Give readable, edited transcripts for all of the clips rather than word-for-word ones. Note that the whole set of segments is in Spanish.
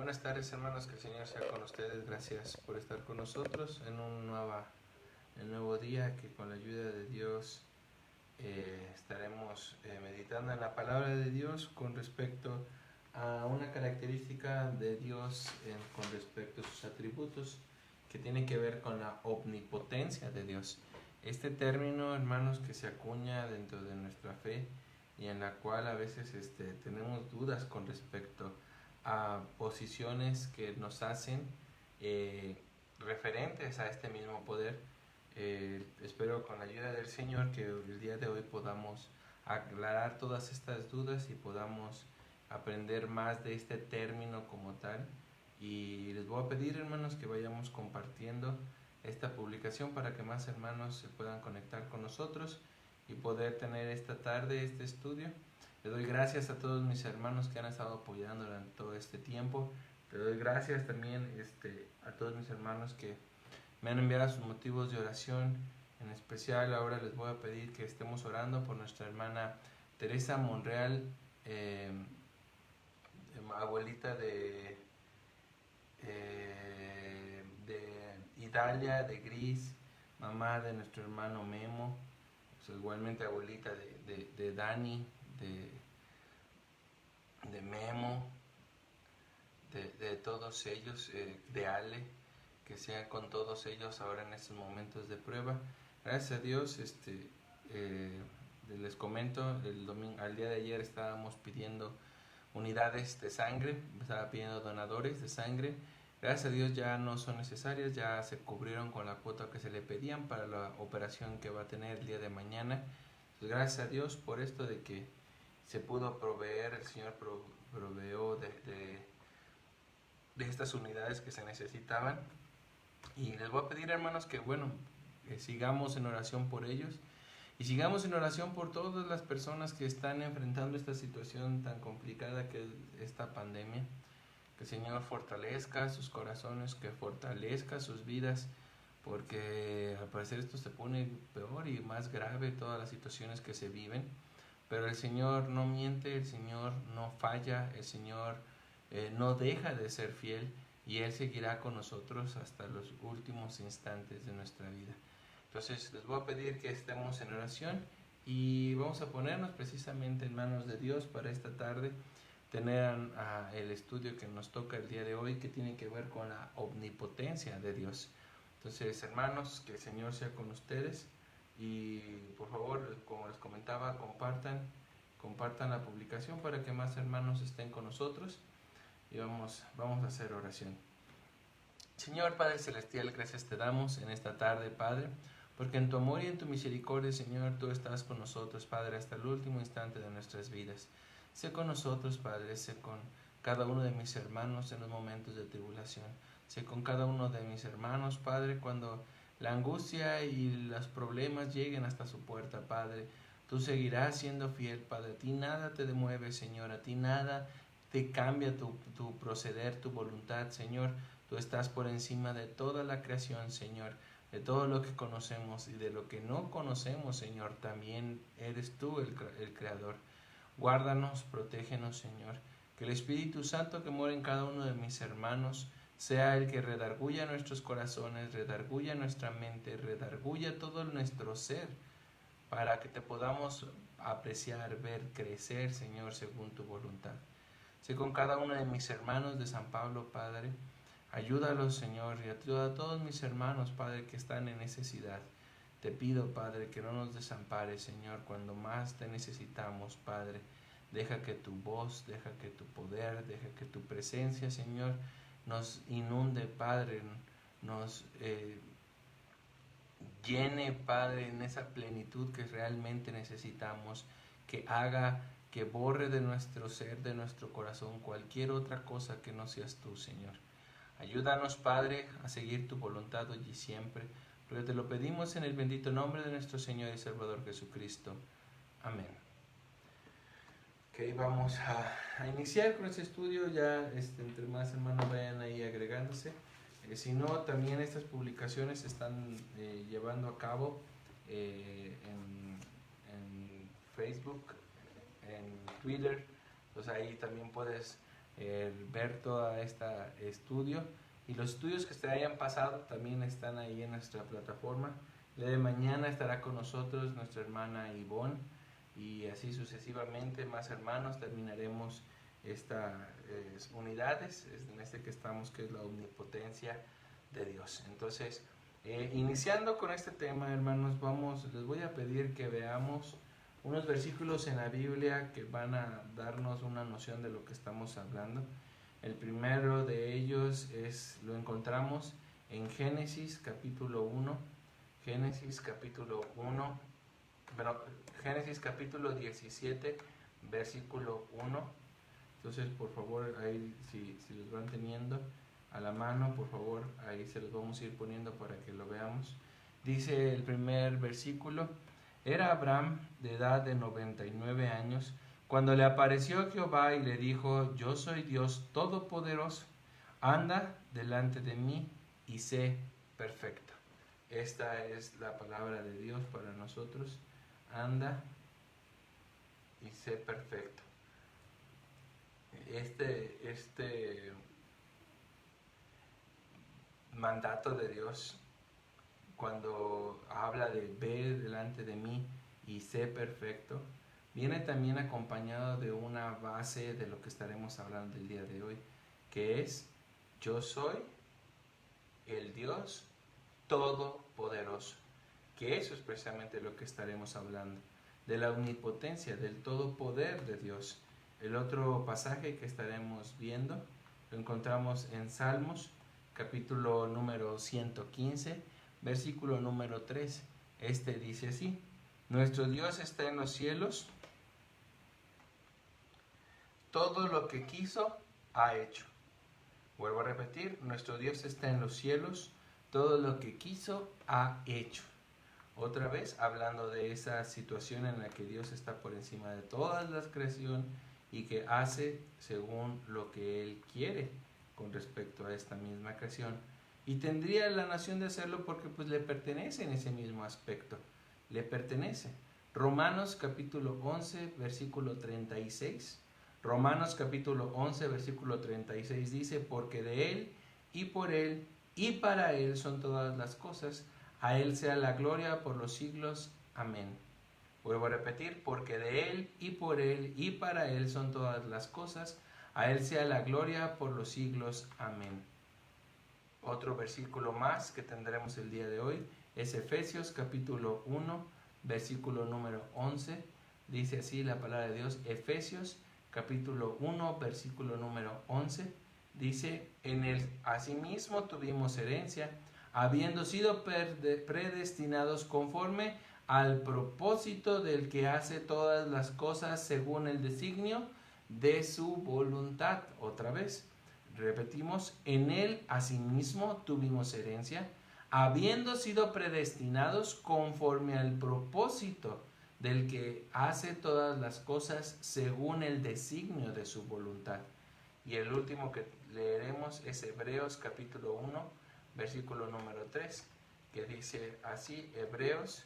Buenas tardes, hermanos, que el Señor sea con ustedes. Gracias por estar con nosotros en un nuevo día, que con la ayuda de Dios estaremos meditando en la palabra de Dios con respecto a una característica de Dios con respecto a sus atributos, que tiene que ver con la omnipotencia de Dios. Este término, hermanos, que se acuña dentro de nuestra fe y en la cual a veces tenemos dudas con respecto a posiciones que nos hacen referentes a este mismo poder. Espero con la ayuda del Señor que el día de hoy podamos aclarar todas estas dudas y podamos aprender más de este término como tal. Y les voy a pedir, hermanos, que vayamos compartiendo esta publicación para que más hermanos se puedan conectar con nosotros y poder tener esta tarde este estudio. Le doy gracias a todos mis hermanos que han estado apoyando durante todo este tiempo. Le doy gracias también a todos mis hermanos que me han enviado sus motivos de oración. En especial ahora les voy a pedir que estemos orando por nuestra hermana Teresa Monreal, abuelita de Italia, de Gris, mamá de nuestro hermano Memo, pues igualmente abuelita de Dani, de Memo, de todos ellos, de Ale, que sea con todos ellos ahora en estos momentos de prueba. Gracias a Dios, les comento, al día de ayer estábamos pidiendo unidades de sangre, estaba pidiendo donadores de sangre. Gracias a Dios ya no son necesarias, ya se cubrieron con la cuota que se le pedían para la operación que va a tener el día de mañana. Pues gracias a Dios por esto de que se pudo proveer, el Señor proveó de estas unidades que se necesitaban. Y les voy a pedir, hermanos, que sigamos en oración por ellos y sigamos en oración por todas las personas que están enfrentando esta situación tan complicada que es esta pandemia. Que el Señor fortalezca sus corazones, que fortalezca sus vidas, porque al parecer esto se pone peor y más grave, todas las situaciones que se viven. Pero el Señor no miente, el Señor no falla, el Señor no deja de ser fiel, y Él seguirá con nosotros hasta los últimos instantes de nuestra vida. Entonces les voy a pedir que estemos en oración y vamos a ponernos precisamente en manos de Dios para esta tarde tener el estudio que nos toca el día de hoy, que tiene que ver con la omnipotencia de Dios. Entonces, hermanos, que el Señor sea con ustedes y por favor, como les comentaba, compartan la publicación para que más hermanos estén con nosotros y vamos a hacer oración. Señor Padre Celestial, gracias te damos en esta tarde, Padre, porque en tu amor y en tu misericordia, Señor, tú estás con nosotros, Padre, hasta el último instante de nuestras vidas. Sé con nosotros, Padre, sé con cada uno de mis hermanos en los momentos de tribulación. Sé con cada uno de mis hermanos, Padre, cuando la angustia y los problemas lleguen hasta su puerta, Padre. Tú seguirás siendo fiel, Padre. A ti nada te demueve, Señor. A ti nada te cambia tu proceder, tu voluntad, Señor. Tú estás por encima de toda la creación, Señor, de todo lo que conocemos y de lo que no conocemos, Señor. También eres tú el Creador. Guárdanos, protégenos, Señor. Que el Espíritu Santo que mora en cada uno de mis hermanos sea el que redarguya nuestros corazones, redarguya nuestra mente, redarguya todo nuestro ser, para que te podamos apreciar, ver, crecer, Señor, según tu voluntad. Sé con cada uno de mis hermanos de San Pablo, Padre. Ayúdalos, Señor, y ayuda a todos mis hermanos, Padre, que están en necesidad. Te pido, Padre, que no nos desampares, Señor, cuando más te necesitamos, Padre. Deja que tu voz, deja que tu poder, deja que tu presencia, Señor, nos inunde, Padre, nos llene, Padre, en esa plenitud que realmente necesitamos, que haga, que borre de nuestro ser, de nuestro corazón, cualquier otra cosa que no seas tú, Señor. Ayúdanos, Padre, a seguir tu voluntad hoy y siempre, porque te lo pedimos en el bendito nombre de nuestro Señor y Salvador Jesucristo. Amén. Ok, vamos a iniciar con este estudio, ya entre más hermanos vayan ahí agregándose. Si no, también estas publicaciones se están llevando a cabo en Facebook, en Twitter, pues ahí también puedes ver todo este estudio. Y los estudios que se hayan pasado también están ahí en nuestra plataforma. El día de mañana estará con nosotros nuestra hermana Ivonne, y así sucesivamente más hermanos terminaremos estas unidades, en este que estamos, que es la omnipotencia de Dios. Entonces, iniciando con este tema, hermanos, les voy a pedir que veamos unos versículos en la Biblia que van a darnos una noción de lo que estamos hablando. El primero de ellos lo encontramos en Génesis capítulo 1, Génesis capítulo 17, versículo 1. Entonces, por favor, ahí si los van teniendo a la mano, por favor, ahí se los vamos a ir poniendo para que lo veamos. Dice el primer versículo: era Abraham de edad de 99 años cuando le apareció Jehová y le dijo: yo soy Dios Todopoderoso, anda delante de mí y sé perfecto. Esta es la palabra de Dios para nosotros. Anda y sé perfecto. Este mandato de Dios, cuando habla de ve delante de mí y sé perfecto, viene también acompañado de una base de lo que estaremos hablando el día de hoy, que es: yo soy el Dios Todopoderoso. Que eso es precisamente lo que estaremos hablando, de la omnipotencia, del todopoder de Dios. El otro pasaje que estaremos viendo lo encontramos en Salmos, capítulo número 115, versículo número 3. Este dice así: nuestro Dios está en los cielos, todo lo que quiso ha hecho. Vuelvo a repetir: nuestro Dios está en los cielos, todo lo que quiso ha hecho. Otra vez hablando de esa situación en la que Dios está por encima de toda la creación y que hace según lo que Él quiere con respecto a esta misma creación. Y tendría la nación de hacerlo porque pues le pertenece en ese mismo aspecto. Le pertenece. Romanos capítulo 11, versículo 36. Romanos capítulo 11, versículo 36 dice: porque de Él y por Él y para Él son todas las cosas. A Él sea la gloria por los siglos. Amén. Vuelvo a repetir: porque de Él y por Él y para Él son todas las cosas. A Él sea la gloria por los siglos. Amén. Otro versículo más que tendremos el día de hoy es Efesios capítulo 1, versículo número 11. Dice así la palabra de Dios. Efesios capítulo 1, versículo número 11. Dice: en Él asimismo tuvimos herencia, habiendo sido predestinados conforme al propósito del que hace todas las cosas según el designio de su voluntad. Otra vez, repetimos: en Él asimismo tuvimos herencia, habiendo sido predestinados conforme al propósito del que hace todas las cosas según el designio de su voluntad. Y el último que leeremos es Hebreos capítulo 1, versículo número 3, que dice así: Hebreos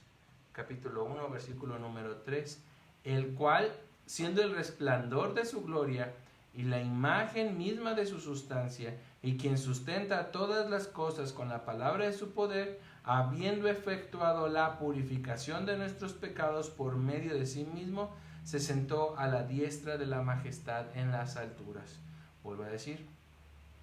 capítulo 1, versículo número 3, el cual, siendo el resplandor de su gloria y la imagen misma de su sustancia, y quien sustenta todas las cosas con la palabra de su poder, habiendo efectuado la purificación de nuestros pecados por medio de sí mismo, se sentó a la diestra de la majestad en las alturas. Vuelvo a decir: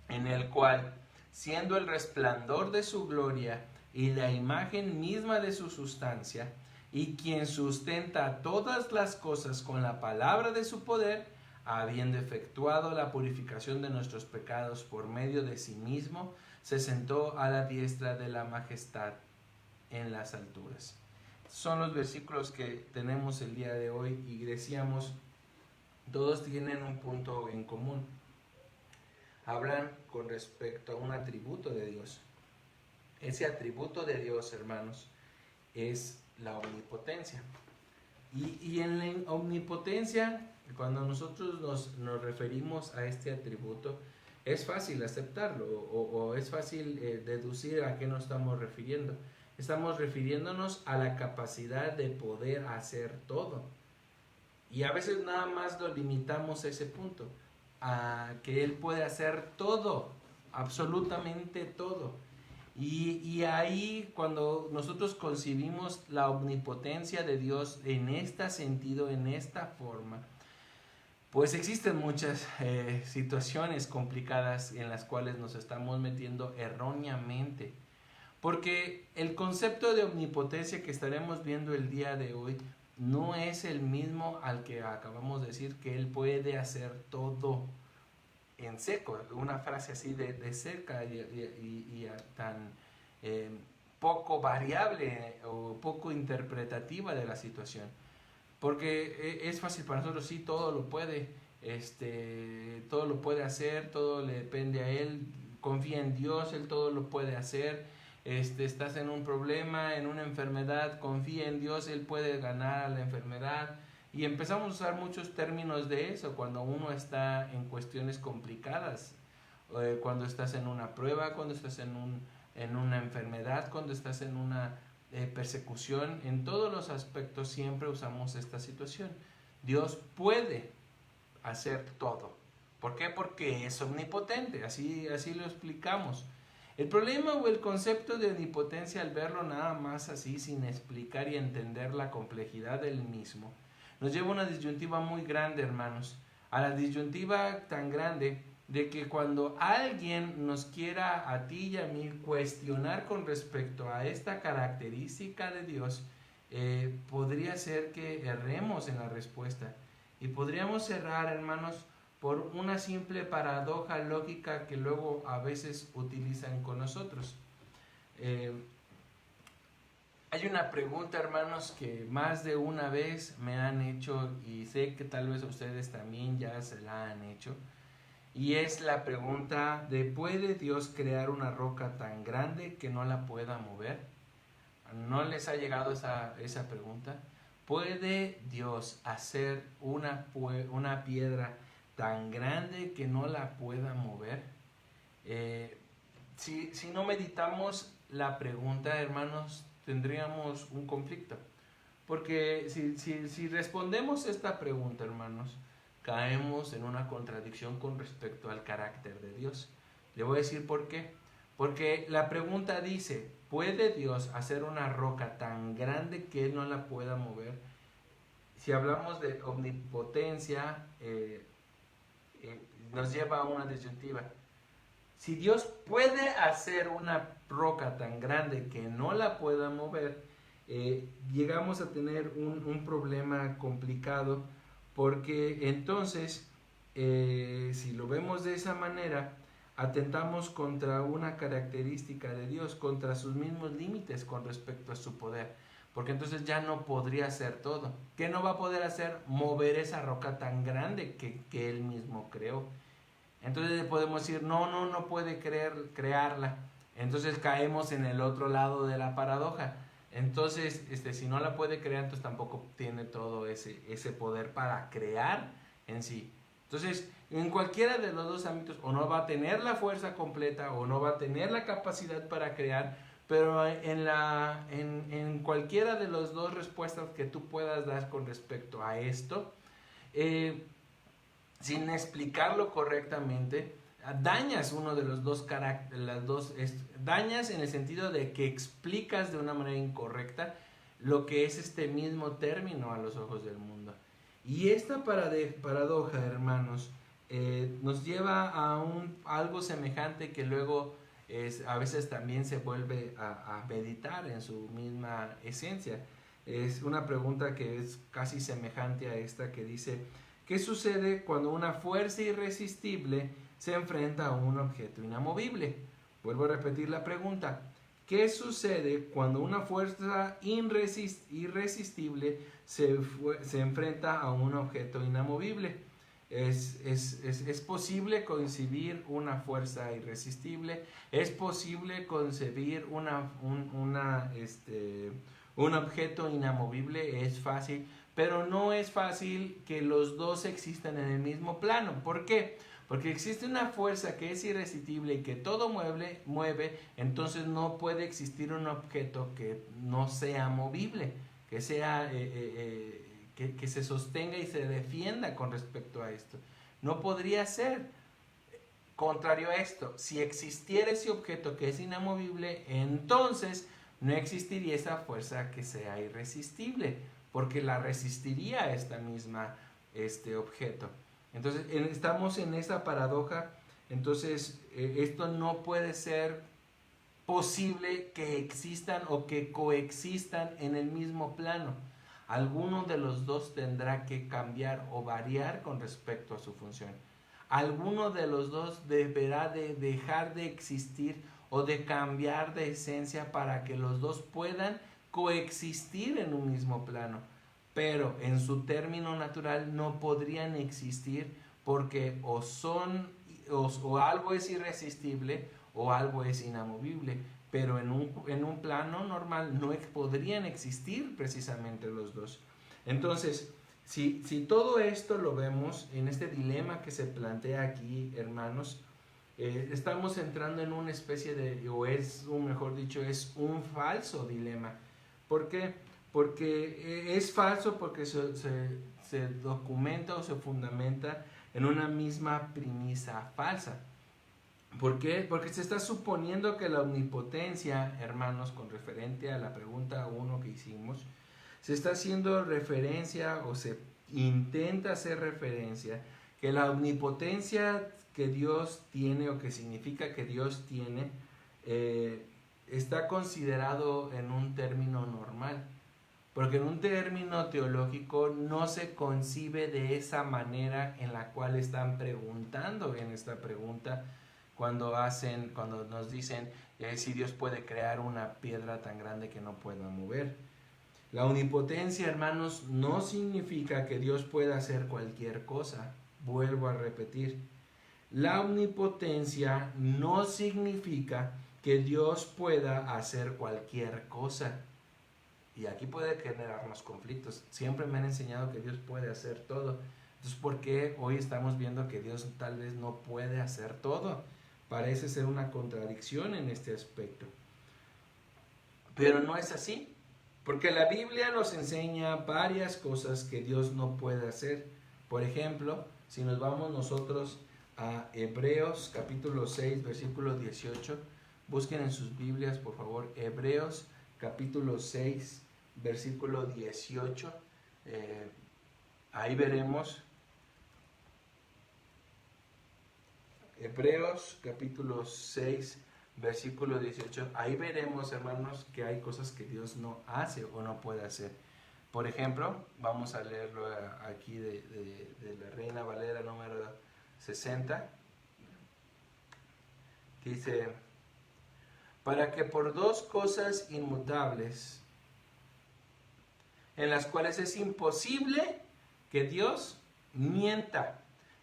en el cual, siendo el resplandor de su gloria y la imagen misma de su sustancia, y quien sustenta todas las cosas con la palabra de su poder, habiendo efectuado la purificación de nuestros pecados por medio de sí mismo, se sentó a la diestra de la majestad en las alturas. Son los versículos que tenemos el día de hoy, y decíamos, todos tienen un punto en común. Hablan con respecto a un atributo de Dios. Ese atributo de Dios, hermanos, es la omnipotencia. Y en la omnipotencia, cuando nosotros nos referimos a este atributo, es fácil aceptarlo o es fácil deducir a qué nos estamos refiriendo. Estamos refiriéndonos a la capacidad de poder hacer todo. Y a veces nada más lo limitamos a ese punto. que Él puede hacer todo, absolutamente todo. Y ahí cuando nosotros concibimos la omnipotencia de Dios en este sentido, en esta forma, pues existen muchas situaciones complicadas en las cuales nos estamos metiendo erróneamente. Porque el concepto de omnipotencia que estaremos viendo el día de hoy no es el mismo al que acabamos de decir, que Él puede hacer todo en seco. Una frase así de cerca y tan poco variable o poco interpretativa de la situación. Porque es fácil para nosotros, sí, todo lo puede, todo lo puede hacer, todo le depende a Él, confía en Dios, Él todo lo puede hacer. Estás en un problema, en una enfermedad, confía en Dios, Él puede ganar a la enfermedad. Y empezamos a usar muchos términos de eso cuando uno está en cuestiones complicadas, cuando estás en una prueba, cuando estás en una enfermedad, cuando estás en una persecución. En todos los aspectos siempre usamos esta situación. Dios puede hacer todo. ¿Por qué? Porque es omnipotente, así lo explicamos. El problema o el concepto de omnipotencia, al verlo nada más así, sin explicar y entender la complejidad del mismo, nos lleva a una disyuntiva muy grande, hermanos. A la disyuntiva tan grande de que cuando alguien nos quiera a ti y a mí cuestionar con respecto a esta característica de Dios, podría ser que erremos en la respuesta. Y podríamos errar, hermanos, por una simple paradoja lógica que luego a veces utilizan con nosotros. Hay una pregunta, hermanos, que más de una vez me han hecho, y sé que tal vez ustedes también ya se la han hecho, y es la pregunta de: ¿puede Dios crear una roca tan grande que no la pueda mover? ¿No les ha llegado esa pregunta? ¿Puede Dios hacer una piedra tan grande que no la pueda mover? Si no meditamos la pregunta, hermanos, tendríamos un conflicto. Porque si respondemos esta pregunta, hermanos, caemos en una contradicción con respecto al carácter de Dios. Le voy a decir por qué. Porque la pregunta dice: ¿puede Dios hacer una roca tan grande que Él no la pueda mover? Si hablamos de omnipotencia, nos lleva a una disyuntiva. Si Dios puede hacer una roca tan grande que no la pueda mover, llegamos a tener un problema complicado, porque entonces, si lo vemos de esa manera, atentamos contra una característica de Dios, contra sus mismos límites con respecto a su poder, porque entonces ya no podría hacer todo. ¿Qué no va a poder hacer? Mover esa roca tan grande que Él mismo creó. Entonces podemos decir: no puede crearla. Entonces caemos en el otro lado de la paradoja. Entonces, si no la puede crear, entonces tampoco tiene todo ese poder para crear en sí. Entonces, en cualquiera de los dos ámbitos, o no va a tener la fuerza completa, o no va a tener la capacidad para crear, pero en cualquiera de las dos respuestas que tú puedas dar con respecto a esto, sin explicarlo correctamente, dañas uno de los dos dañas en el sentido de que explicas de una manera incorrecta lo que es este mismo término a los ojos del mundo. Y esta paradoja, hermanos, nos lleva a algo semejante que luego a veces también se vuelve a meditar en su misma esencia. Es una pregunta que es casi semejante a esta que dice: ¿qué sucede cuando una fuerza irresistible se enfrenta a un objeto inamovible? Vuelvo a repetir la pregunta: ¿qué sucede cuando una fuerza irresistible se enfrenta a un objeto inamovible? ¿Es posible concebir una fuerza irresistible? ¿Es posible concebir un objeto inamovible? Es fácil, pero no es fácil que los dos existan en el mismo plano. ¿Por qué? Porque existe una fuerza que es irresistible y que todo mueve, entonces no puede existir un objeto que no sea movible, que sea que se sostenga y se defienda con respecto a esto. No podría ser. Contrario a esto, si existiera ese objeto que es inamovible, entonces no existiría esa fuerza que sea irresistible, porque la resistiría esta misma objeto. Entonces estamos en esa paradoja. Entonces esto no puede ser posible que existan o que coexistan en el mismo plano. Alguno de los dos tendrá que cambiar o variar con respecto a su función. Alguno de los dos deberá de dejar de existir o de cambiar de esencia para que los dos puedan coexistir en un mismo plano. Pero en su término natural no podrían existir porque o algo es irresistible o algo es inamovible. Pero en un plano normal no podrían existir precisamente los dos. Entonces, si todo esto lo vemos en este dilema que se plantea aquí, hermanos, estamos entrando en una especie de, mejor dicho, es un falso dilema. ¿Por qué? Porque es falso porque se documenta o se fundamenta en una misma premisa falsa. ¿Por qué? Porque se está suponiendo que la omnipotencia, hermanos, con referente a la pregunta 1 que hicimos, se está haciendo referencia o se intenta hacer referencia que la omnipotencia que Dios tiene o que significa que Dios tiene está considerado en un término normal. Porque en un término teológico no se concibe de esa manera en la cual están preguntando en esta pregunta cuando nos dicen si Dios puede crear una piedra tan grande que no pueda mover. La omnipotencia, hermanos, no significa que Dios pueda hacer cualquier cosa. Vuelvo a repetir. La omnipotencia no significa que Dios pueda hacer cualquier cosa. Y aquí puede generarnos conflictos. Siempre me han enseñado que Dios puede hacer todo. Entonces, ¿por qué hoy estamos viendo que Dios tal vez no puede hacer todo? Parece ser una contradicción en este aspecto. Pero no es así. Porque la Biblia nos enseña varias cosas que Dios no puede hacer. Por ejemplo, si nos vamos nosotros a Hebreos capítulo 6, versículo 18, busquen en sus Biblias, por favor, Hebreos capítulo 6, versículo 18, ahí veremos, Hebreos capítulo 6, versículo 18, ahí veremos, hermanos, que hay cosas que Dios no hace o no puede hacer. Por ejemplo, vamos a leerlo aquí de la Reina Valera número 60, dice: para que por dos cosas inmutables, en las cuales es imposible que Dios mienta,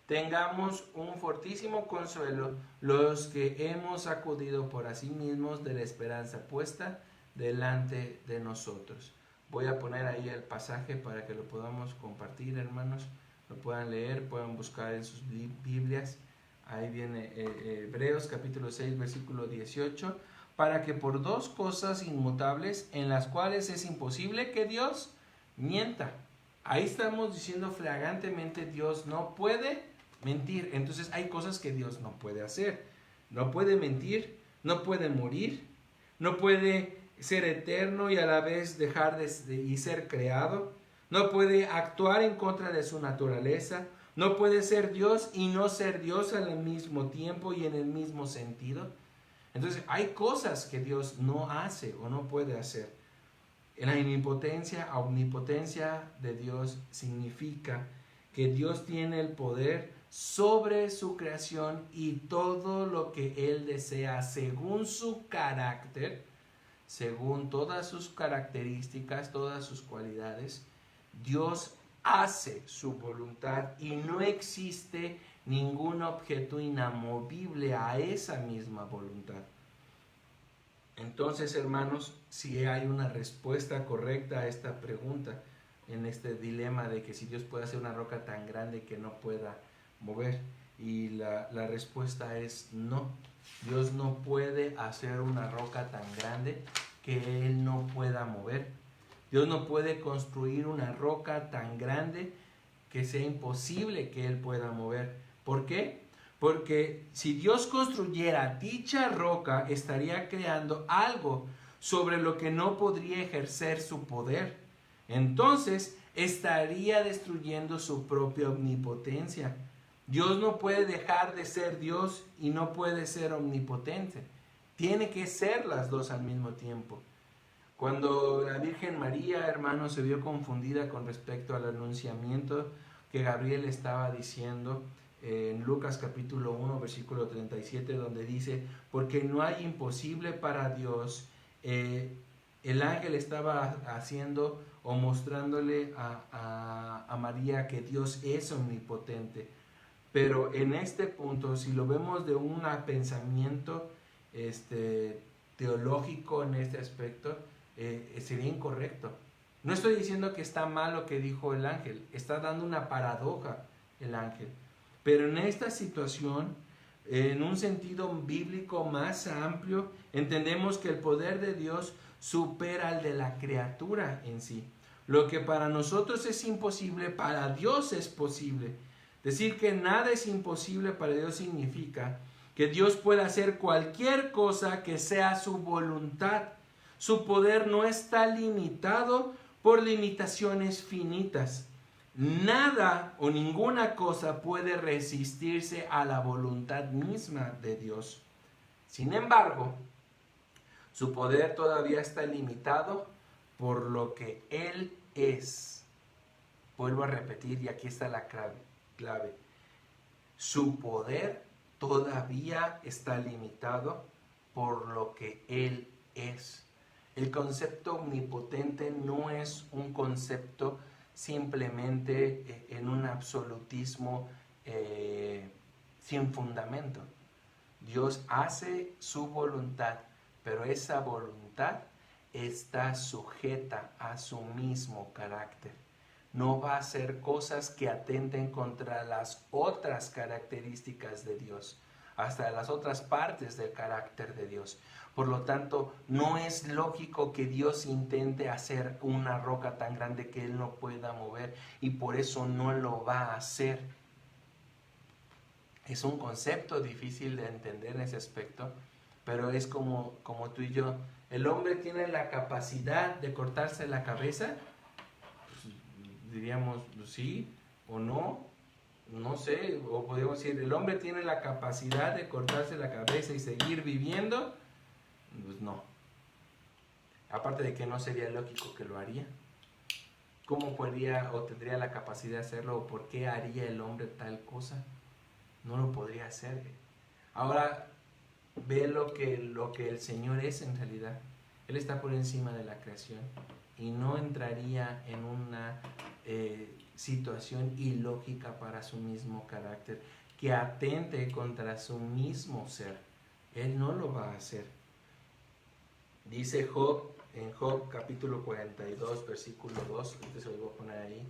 tengamos un fortísimo consuelo los que hemos acudido por sí mismos de la esperanza puesta delante de nosotros. Voy a poner ahí el pasaje para que lo podamos compartir, hermanos, lo puedan leer, puedan buscar en sus Biblias. Ahí viene Hebreos capítulo 6, versículo 18. Para que por dos cosas inmutables, en las cuales es imposible que Dios mienta. Ahí estamos diciendo flagrantemente, Dios no puede mentir. Entonces hay cosas que Dios no puede hacer. No puede mentir, no puede morir, no puede ser eterno y a la vez dejar y ser creado. No puede actuar en contra de su naturaleza. No puede ser Dios y no ser Dios al mismo tiempo y en el mismo sentido. Entonces hay cosas que Dios no hace o no puede hacer. La omnipotencia de Dios significa que Dios tiene el poder sobre su creación y todo lo que Él desea según su carácter, según todas sus características, todas sus cualidades. Dios hace su voluntad y no existe ningún objeto inamovible a esa misma voluntad. Entonces, hermanos, si hay una respuesta correcta a esta pregunta, en este dilema de que si Dios puede hacer una roca tan grande que no pueda mover, y la respuesta es no. Dios no puede hacer una roca tan grande que Él no pueda mover. Dios no puede construir una roca tan grande que sea imposible que Él pueda mover. ¿Por qué? Porque si Dios construyera dicha roca, estaría creando algo sobre lo que no podría ejercer su poder. Entonces, estaría destruyendo su propia omnipotencia. Dios no puede dejar de ser Dios y no puede ser omnipotente. Tiene que ser las dos al mismo tiempo. Cuando la Virgen María, hermano, se vio confundida con respecto al anunciamiento que Gabriel estaba diciendo en Lucas capítulo 1, versículo 37, donde dice, porque no hay imposible para Dios, el ángel estaba haciendo o mostrándole a María que Dios es omnipotente. Pero en este punto, si lo vemos de un pensamiento teológico en este aspecto, sería incorrecto. No estoy diciendo que está mal lo que dijo el ángel, está dando una paradoja el ángel. Pero en esta situación, en un sentido bíblico más amplio, entendemos que el poder de Dios supera al de la criatura en sí. Lo que para nosotros es imposible, para Dios es posible. Decir que nada es imposible para Dios significa que Dios puede hacer cualquier cosa que sea su voluntad. Su poder no está limitado por limitaciones finitas. Nada o ninguna cosa puede resistirse a la voluntad misma de Dios. Sin embargo, su poder todavía está limitado por lo que Él es. Vuelvo a repetir, y aquí está la clave. Su poder todavía está limitado por lo que Él es. El concepto omnipotente no es un concepto simplemente en un absolutismo sin fundamento. Dios hace su voluntad, pero esa voluntad está sujeta a su mismo carácter. No va a hacer cosas que atenten contra las otras características de Dios, hasta las otras partes del carácter de Dios. Por lo tanto, no es lógico que Dios intente hacer una roca tan grande que Él no pueda mover, y por eso no lo va a hacer. Es un concepto difícil de entender en ese aspecto, pero es como tú y yo. ¿El hombre tiene la capacidad de cortarse la cabeza? Pues, diríamos sí o no, no sé, o podríamos decir, ¿el hombre tiene la capacidad de cortarse la cabeza y seguir viviendo? Pues no. Aparte de que no sería lógico que lo haría. ¿Cómo podría o tendría la capacidad de hacerlo? ¿O por qué haría el hombre tal cosa? No lo podría hacer. Ahora ve lo que el Señor es en realidad. Él está por encima de la creación y no entraría en una situación ilógica para su mismo carácter que atente contra su mismo ser. Él no lo va a hacer. Dice Job, en Job capítulo 42, versículo 2, entonces se lo voy a poner ahí.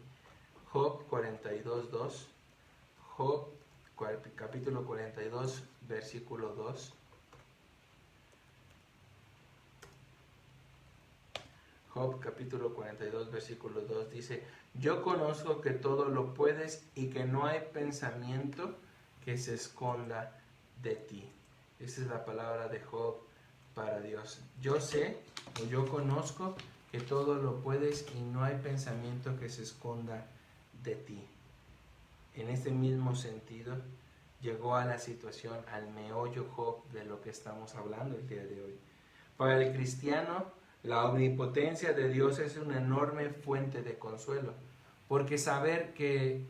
Job 42, 2. Job capítulo 42, versículo 2. Job capítulo 42, versículo 2 dice, yo conozco que todo lo puedes y que no hay pensamiento que se esconda de ti. Esa es la palabra de Job para Dios. Yo sé o yo conozco que todo lo puedes y no hay pensamiento que se esconda de ti. En este mismo sentido, llegó a la situación, al meollo Job de lo que estamos hablando el día de hoy. Para el cristiano, la omnipotencia de Dios es una enorme fuente de consuelo, porque saber que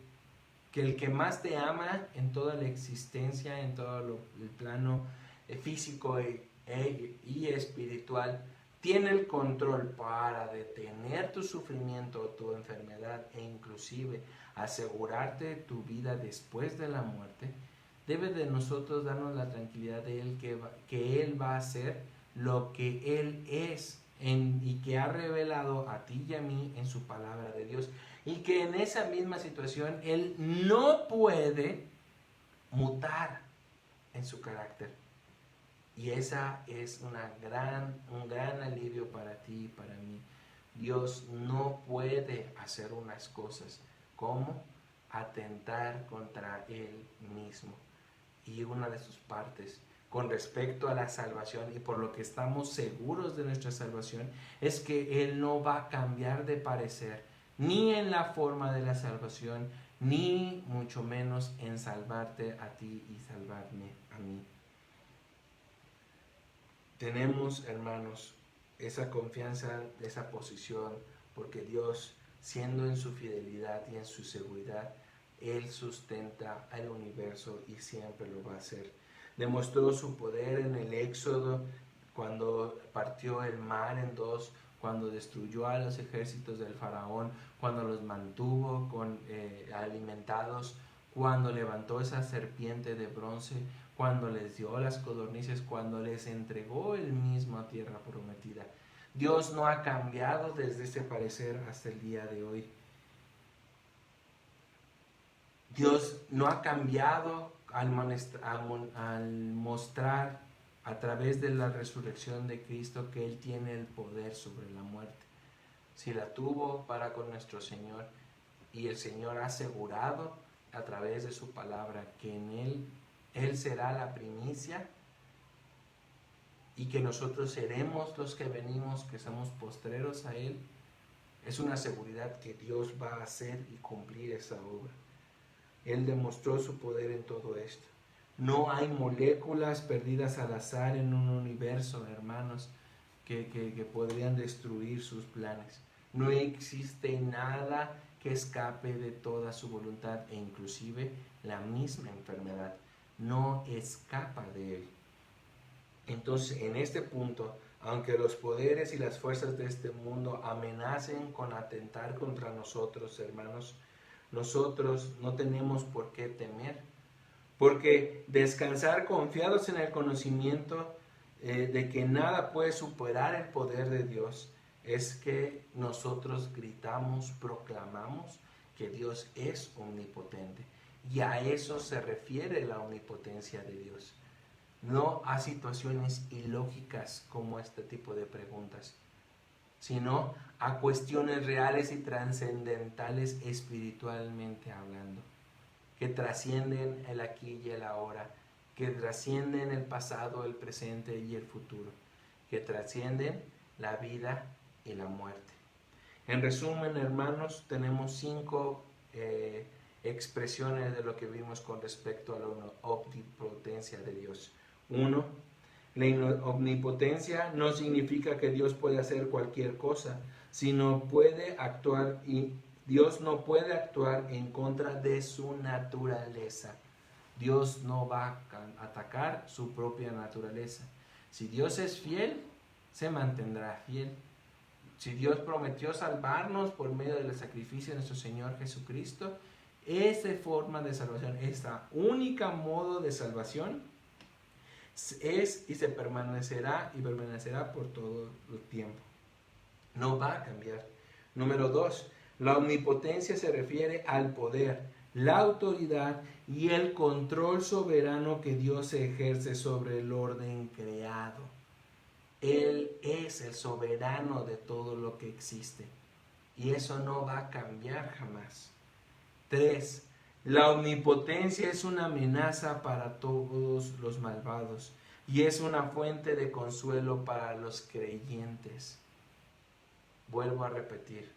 el que más te ama en toda la existencia, en todo el plano físico y espiritual, tiene el control para detener tu sufrimiento o tu enfermedad e inclusive asegurarte tu vida después de la muerte, debe de nosotros darnos la tranquilidad de Él que Él va a hacer lo que Él es y que ha revelado a ti y a mí en su palabra de Dios, y que en esa misma situación Él no puede mutar en su carácter. Y esa es un gran alivio para ti y para mí. Dios no puede hacer unas cosas. ¿Cómo? atentar contra Él mismo. Y una de sus partes con respecto a la salvación, y por lo que estamos seguros de nuestra salvación, es que Él no va a cambiar de parecer, ni en la forma de la salvación, ni mucho menos en salvarte a ti y salvarme a mí. Tenemos, hermanos, esa confianza, esa posición, porque Dios, siendo en su fidelidad y en su seguridad, Él sustenta al universo y siempre lo va a hacer. Demostró su poder en el Éxodo, cuando partió el mar en dos, cuando destruyó a los ejércitos del faraón, cuando los mantuvo alimentados, cuando levantó esa serpiente de bronce, cuando les dio las codornices, cuando les entregó Él mismo a tierra prometida. Dios no ha cambiado desde ese parecer hasta el día de hoy. Dios no ha cambiado al mostrar a través de la resurrección de Cristo que Él tiene el poder sobre la muerte. Si la tuvo para con nuestro Señor, y el Señor ha asegurado a través de su palabra que en Él será la primicia, y que nosotros seremos los que venimos, que somos postreros a Él, es una seguridad que Dios va a hacer y cumplir esa obra. Él demostró su poder en todo esto. No hay moléculas perdidas al azar en un universo, hermanos, que podrían destruir sus planes. No existe nada que escape de toda su voluntad, e inclusive la misma enfermedad no escapa de Él. Entonces, en este punto, aunque los poderes y las fuerzas de este mundo amenacen con atentar contra nosotros, hermanos, nosotros no tenemos por qué temer, porque descansar confiados en el conocimiento de que nada puede superar el poder de Dios, es que nosotros gritamos, proclamamos que Dios es omnipotente, y a eso se refiere la omnipotencia de Dios. No a situaciones ilógicas como este tipo de preguntas, sino a cuestiones reales y trascendentales espiritualmente hablando, que trascienden el aquí y el ahora, que trascienden el pasado, el presente y el futuro, que trascienden la vida y la muerte. En resumen, hermanos, tenemos 5 expresiones de lo que vimos con respecto a la omnipotencia de Dios. 1. La omnipotencia no significa que Dios puede hacer cualquier cosa, sino puede actuar, y Dios no puede actuar en contra de su naturaleza. Dios no va a atacar su propia naturaleza. Si Dios es fiel, se mantendrá fiel. Si Dios prometió salvarnos por medio del sacrificio de nuestro Señor Jesucristo, esa forma de salvación, esta única modo de salvación, es y se permanecerá por todo el tiempo. No va a cambiar. Número 2, la omnipotencia se refiere al poder, la autoridad y el control soberano que Dios ejerce sobre el orden creado. Él es el soberano de todo lo que existe, y eso no va a cambiar jamás. 3. La omnipotencia es una amenaza para todos los malvados y es una fuente de consuelo para los creyentes. Vuelvo a repetir,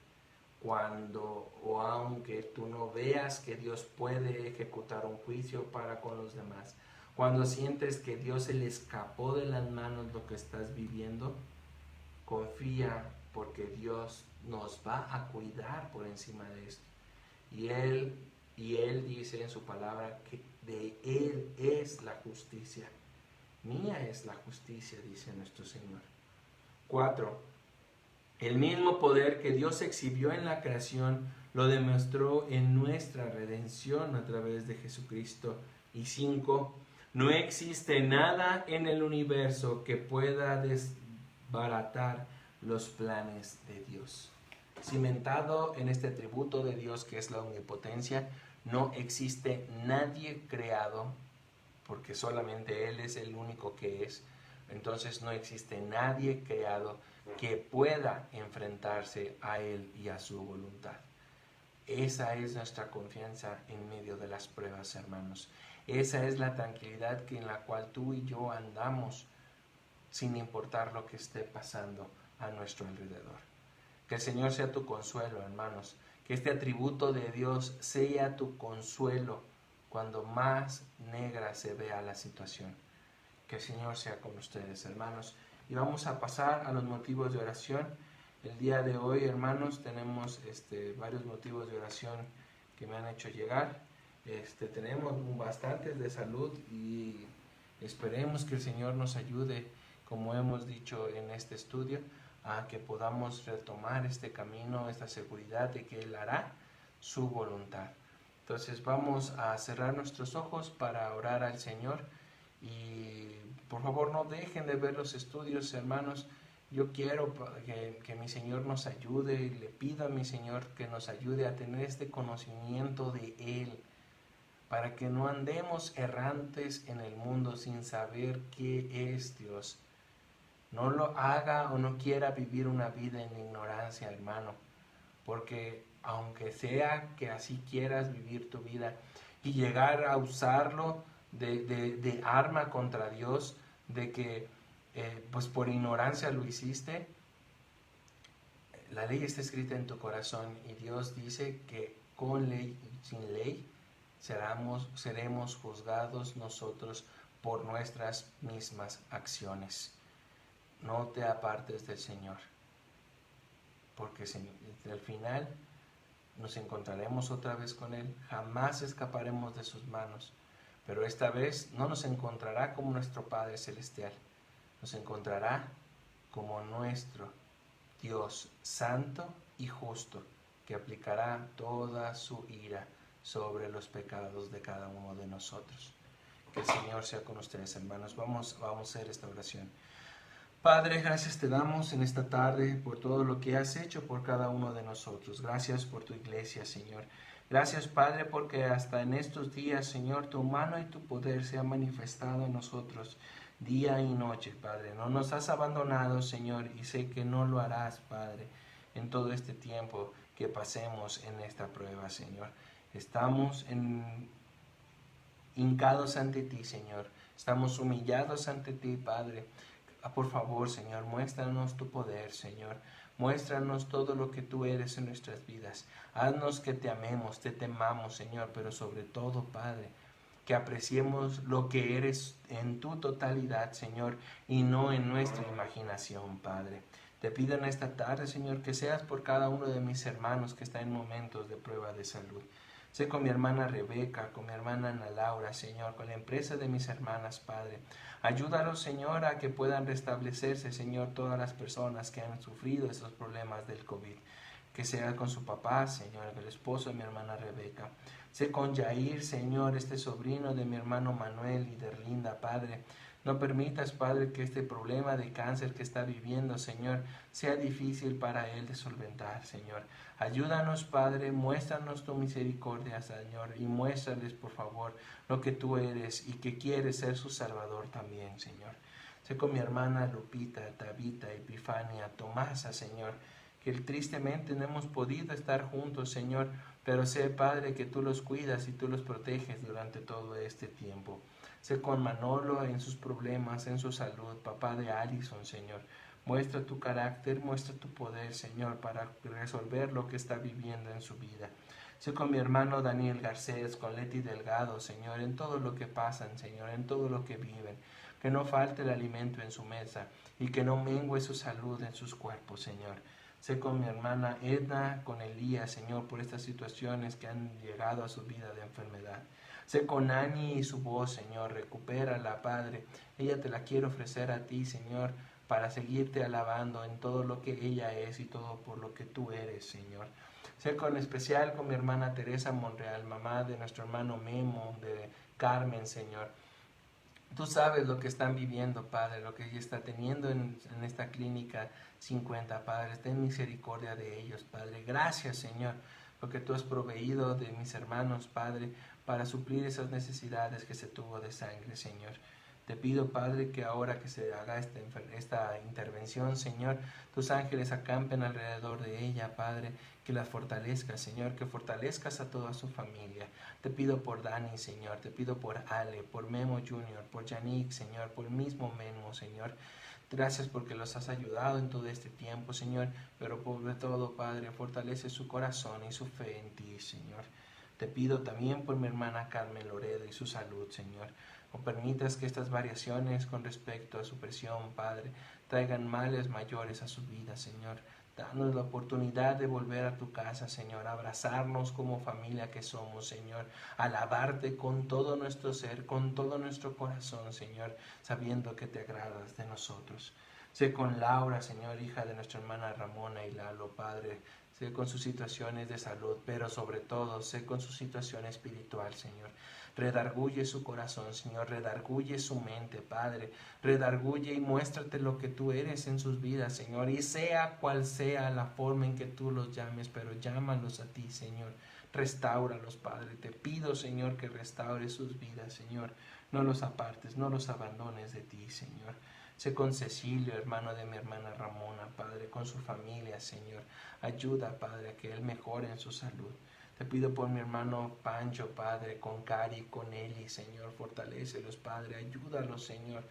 cuando o aunque tú no veas que Dios puede ejecutar un juicio para con los demás, cuando sientes que Dios se le escapó de las manos lo que estás viviendo, confía, porque Dios nos va a cuidar por encima de esto. Y Él dice en su palabra que de Él es la justicia. Mía es la justicia, dice nuestro Señor. 4. El mismo poder que Dios exhibió en la creación lo demostró en nuestra redención a través de Jesucristo. Y 5. No existe nada en el universo que pueda desbaratar los planes de Dios. Cimentado en este atributo de Dios que es la omnipotencia, no existe nadie creado, porque solamente Él es el único que es. Entonces no existe nadie creado que pueda enfrentarse a Él y a su voluntad. Esa es nuestra confianza en medio de las pruebas, hermanos. Esa es la tranquilidad en la cual tú y yo andamos sin importar lo que esté pasando a nuestro alrededor. Que el Señor sea tu consuelo, hermanos. Que este atributo de Dios sea tu consuelo cuando más negra se vea la situación. Que el Señor sea con ustedes, hermanos. Y vamos a pasar a los motivos de oración. El día de hoy, hermanos, tenemos varios motivos de oración que me han hecho llegar. Tenemos bastantes de salud y esperemos que el Señor nos ayude, como hemos dicho en este estudio, a que podamos retomar este camino, esta seguridad de que Él hará su voluntad. Entonces vamos a cerrar nuestros ojos para orar al Señor y por favor no dejen de ver los estudios, hermanos. Yo quiero que mi Señor nos ayude y le pido a mi Señor que nos ayude a tener este conocimiento de Él, para que no andemos errantes en el mundo sin saber qué es Dios. No lo haga o no quiera vivir una vida en ignorancia, hermano, porque aunque sea que así quieras vivir tu vida y llegar a usarlo de arma contra Dios, de que pues por ignorancia lo hiciste, la ley está escrita en tu corazón y Dios dice que con ley y sin ley seremos juzgados nosotros por nuestras mismas acciones. No te apartes del Señor, porque al final nos encontraremos otra vez con Él, jamás escaparemos de sus manos, pero esta vez no nos encontrará como nuestro Padre Celestial, nos encontrará como nuestro Dios santo y justo, que aplicará toda su ira sobre los pecados de cada uno de nosotros. Que el Señor sea con ustedes, hermanos. Vamos a hacer esta oración. Padre, gracias te damos en esta tarde por todo lo que has hecho por cada uno de nosotros. Gracias por tu iglesia, Señor. Gracias, Padre, porque hasta en estos días, Señor, tu mano y tu poder se han manifestado en nosotros día y noche, Padre. No nos has abandonado, Señor, y sé que no lo harás, Padre, en todo este tiempo que pasemos en esta prueba, Señor. Estamos hincados ante ti, Señor. Estamos humillados ante ti, Padre. Por favor, Señor, muéstranos tu poder, Señor. Muéstranos todo lo que tú eres en nuestras vidas. Haznos que te amemos, te temamos, Señor, pero sobre todo, Padre, que apreciemos lo que eres en tu totalidad, Señor, y no en nuestra imaginación, Padre. Te pido en esta tarde, Señor, que seas por cada uno de mis hermanos que está en momentos de prueba de salud. Sé con mi hermana Rebeca, con mi hermana Ana Laura, Señor, con la empresa de mis hermanas, Padre. Ayúdalos, Señor, a que puedan restablecerse, Señor, todas las personas que han sufrido esos problemas del COVID. Que sea con su papá, Señor, el esposo de mi hermana Rebeca. Sé con Jair, Señor, este sobrino de mi hermano Manuel y de Erlinda, Padre. No permitas, Padre, que este problema de cáncer que está viviendo, Señor, sea difícil para él de solventar, Señor. Ayúdanos, Padre, muéstranos tu misericordia, Señor, y muéstrales, por favor, lo que tú eres y que quieres ser su Salvador también, Señor. Sé con mi hermana Lupita, Tabita, Epifania, Tomasa, Señor, que tristemente no hemos podido estar juntos, Señor, pero sé, Padre, que tú los cuidas y tú los proteges durante todo este tiempo. Sé con Manolo en sus problemas, en su salud, papá de Allison, Señor. Muestra tu carácter, muestra tu poder, Señor, para resolver lo que está viviendo en su vida. Sé con mi hermano Daniel Garcés, con Leti Delgado, Señor, en todo lo que pasan, Señor, en todo lo que viven. Que no falte el alimento en su mesa y que no mengue su salud en sus cuerpos, Señor. Sé con mi hermana Edna, con Elías, Señor, por estas situaciones que han llegado a su vida de enfermedad. Sé con Ani y su voz, Señor, recupérala, Padre. Ella te la quiero ofrecer a ti, Señor, para seguirte alabando en todo lo que ella es y todo por lo que tú eres, Señor. Sé con especial con mi hermana Teresa Monreal, mamá de nuestro hermano Memo, de Carmen, Señor. Tú sabes lo que están viviendo, Padre, lo que ella está teniendo en esta clínica 50, Padre. Ten misericordia de ellos, Padre. Gracias, Señor, lo que tú has proveído de mis hermanos, Padre, para suplir esas necesidades que se tuvo de sangre, Señor. Te pido, Padre, que ahora que se haga esta intervención, Señor, tus ángeles acampen alrededor de ella, Padre, que la fortalezcas, Señor, que fortalezcas a toda su familia. Te pido por Dani, Señor, te pido por Ale, por Memo Jr., por Yannick, Señor, por el mismo Memo, Señor. Gracias porque los has ayudado en todo este tiempo, Señor, pero sobre todo, Padre, fortalece su corazón y su fe en ti, Señor. Te pido también por mi hermana Carmen Loredo y su salud, Señor. No permitas que estas variaciones con respecto a su presión, Padre, traigan males mayores a su vida, Señor. Danos la oportunidad de volver a tu casa, Señor, abrazarnos como familia que somos, Señor, alabarte con todo nuestro ser, con todo nuestro corazón, Señor, sabiendo que te agradas de nosotros. Sé con Laura, Señor, hija de nuestra hermana Ramona y Lalo, Padre, sé con sus situaciones de salud, pero sobre todo sé con su situación espiritual, Señor. Redarguye su corazón, Señor, redarguye su mente, Padre, redarguye y muéstrate lo que tú eres en sus vidas, Señor, y sea cual sea la forma en que tú los llames, pero llámalos a ti, Señor. Restáuralos, Padre, te pido, Señor, que restaures sus vidas, Señor. No los apartes, no los abandones de ti, Señor. Sé con Cecilio, hermano de mi hermana Ramona, Padre, con su familia, Señor. Ayuda, Padre, a que él mejore en su salud. Te pido por mi hermano Pancho, Padre, con Cari, con Eli, Señor, fortalécelos, Padre, ayúdalos, Señor.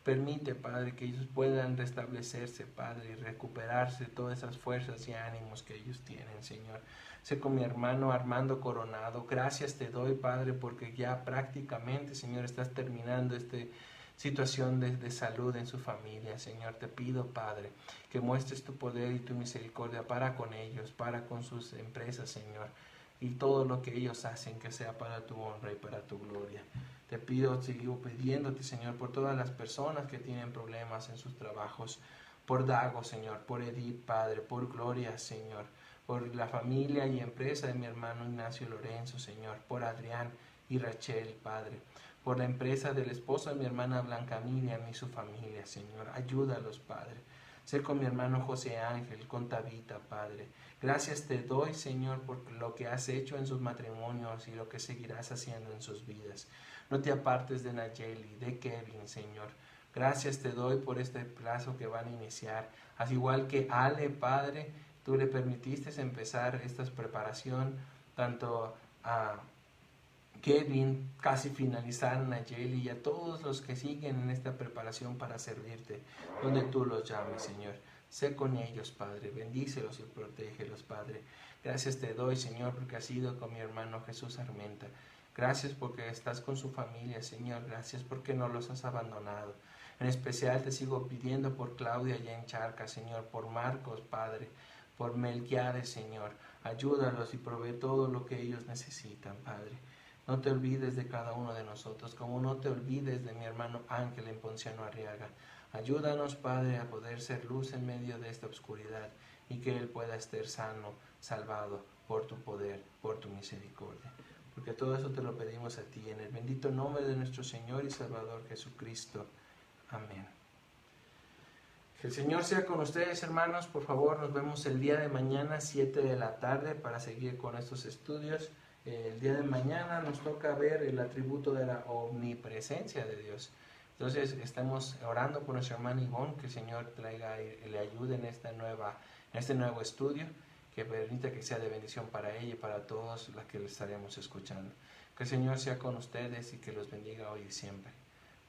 Permite, Padre, que ellos puedan restablecerse, Padre, y recuperarse todas esas fuerzas y ánimos que ellos tienen, Señor. Sé con mi hermano Armando Coronado. Gracias te doy, Padre, porque ya prácticamente, Señor, estás terminando esta situación de salud en su familia, Señor. Te pido, Padre, que muestres tu poder y tu misericordia para con ellos, para con sus empresas, Señor. Y todo lo que ellos hacen que sea para tu honra y para tu gloria. Te pido, sigo pidiéndote, Señor, por todas las personas que tienen problemas en sus trabajos, por Dago, Señor, por Edith, Padre, por Gloria, Señor, por la familia y empresa de mi hermano Ignacio Lorenzo, Señor, por Adrián y Rachel, Padre, por la empresa del esposo de mi hermana Blanca Miriam y su familia, Señor. Ayúdalos, Padre. Sé con mi hermano José Ángel, con Tabita, Padre. Gracias te doy, Señor, por lo que has hecho en sus matrimonios y lo que seguirás haciendo en sus vidas. No te apartes de Nayeli, de Kevin, Señor. Gracias te doy por este plazo que van a iniciar. Al igual que Ale, Padre, tú le permitiste empezar esta preparación, tanto a Kevin, casi finalizar, Nayeli y a todos los que siguen en esta preparación para servirte, donde tú los llames, Señor. Sé con ellos, Padre, bendícelos y protégelos, Padre. Gracias te doy, Señor, porque has ido con mi hermano Jesús Armenta. Gracias porque estás con su familia, Señor. Gracias porque no los has abandonado. En especial te sigo pidiendo por Claudia allá en Charca, Señor, por Marcos, Padre, por Melquiades, Señor. Ayúdalos y provee todo lo que ellos necesitan, Padre. No te olvides de cada uno de nosotros, como no te olvides de mi hermano Ángel en Ponciano Arriaga. Ayúdanos, Padre, a poder ser luz en medio de esta oscuridad y que Él pueda estar sano, salvado por tu poder, por tu misericordia. Porque todo eso te lo pedimos a ti, en el bendito nombre de nuestro Señor y Salvador Jesucristo. Amén. Que el Señor sea con ustedes, hermanos. Por favor, nos vemos el día de mañana, 7 de la tarde, para seguir con estos estudios. El día de mañana nos toca ver el atributo de la omnipresencia de Dios. Entonces estamos orando por nuestra hermana Ivonne, que el Señor le ayude en este nuevo estudio, que permita que sea de bendición para ella y para todos los que le estaremos escuchando. Que el Señor sea con ustedes y que los bendiga hoy y siempre.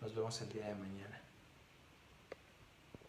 Nos vemos el día de mañana.